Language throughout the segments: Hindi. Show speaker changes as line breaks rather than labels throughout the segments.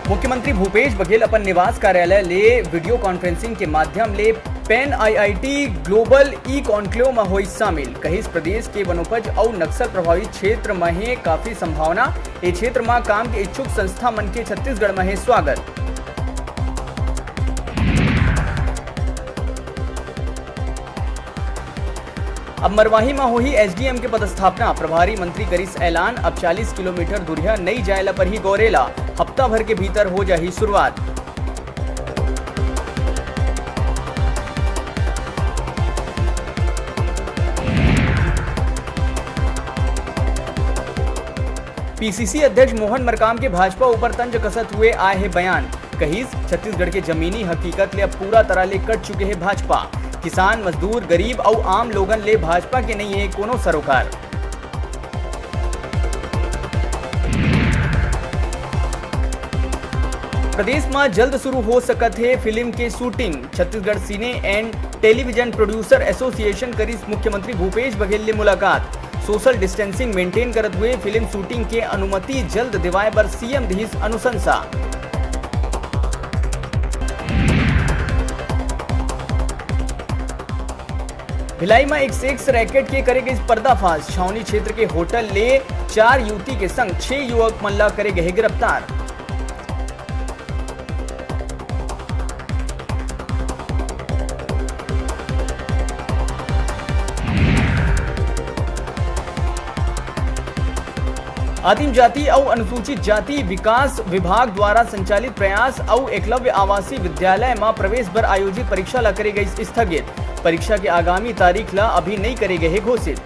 मुख्यमंत्री भूपेश बघेल अपन निवास कार्यालय ले वीडियो कॉन्फ्रेंसिंग के माध्यम ले pan IIT global e conclave में हुई शामिल। कहिस प्रदेश के वनोपज और नक्सल प्रभावित क्षेत्र में काफी संभावना। ए क्षेत्र में काम के इच्छुक संस्था मन के छत्तीसगढ़ में स्वागत। अब मरवाही में हुई एसडीएम के पदस्थापना। प्रभारी मंत्री करिस ऐलान। अब 40 किलोमीटर दूरिया नई जायला पर ही गौरेला। हफ्ता भर के भीतर हो जाही शुरुआत। पीसीसी अध्यक्ष मोहन मरकाम के भाजपा ऊपर तंज कसत हुए आए हैं बयान। कहिस छत्तीसगढ़ के जमीनी हकीकत ले अब पूरा तरह ले कट चुके हैं भाजपा। किसान, मजदूर, गरीब और आम लोगन ले भाजपा के नहीं है कोनो सरोकार। प्रदेश में जल्द शुरू हो सकत है फिल्म के shooting. Chhattisgarh cine and television producer association करिस मुख्यमंत्री भूपेश बघेल ले मुलाकात। सोशल डिस्टेंसिंग मेंटेन करत हुए फिल्म शूटिंग के अनुमति जल्द दिवाए पर सीएम दिहिस अनुशंसा। भिलाई में एक सेक्स रैकेट के करेगे पर्दाफाश। छावनी क्षेत्र के होटल ले 4 युवती के संग 6 युवक मल्ला करेगे है गिरफ्तार। आदिम जाति और अनुसूचित जाति विकास विभाग द्वारा संचालित प्रयास और एकलव्य आवासीय विद्यालय में प्रवेश पर आयोजित परीक्षा ला करे गई स्थगित। परीक्षा के आगामी तारीख ला अभी नहीं करे गए घोषित।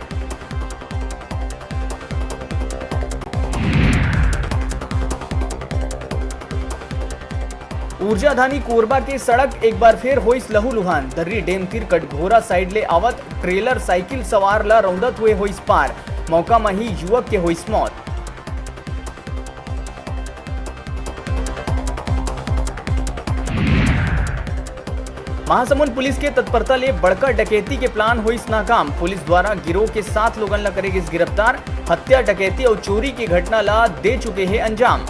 ऊर्जाधानी कोरबा के सड़क एक बार फिर होइस लहूलुहान। दर्री डेम तीर कटघोरा साइड ले आवत ट्रेलर साइकिल सवार ला रौंदत हुए होइस पार। मौका में ही युवक के होइस मौत। महासमुंद पुलिस के तत्परता ले बड़का डकैती के प्लान हुई नाकाम। पुलिस द्वारा गिरोह के 7 लोगन ला करेगी गिरफ्तार। हत्या, डकैती और चोरी की घटना ला दे चुके हैं अंजाम।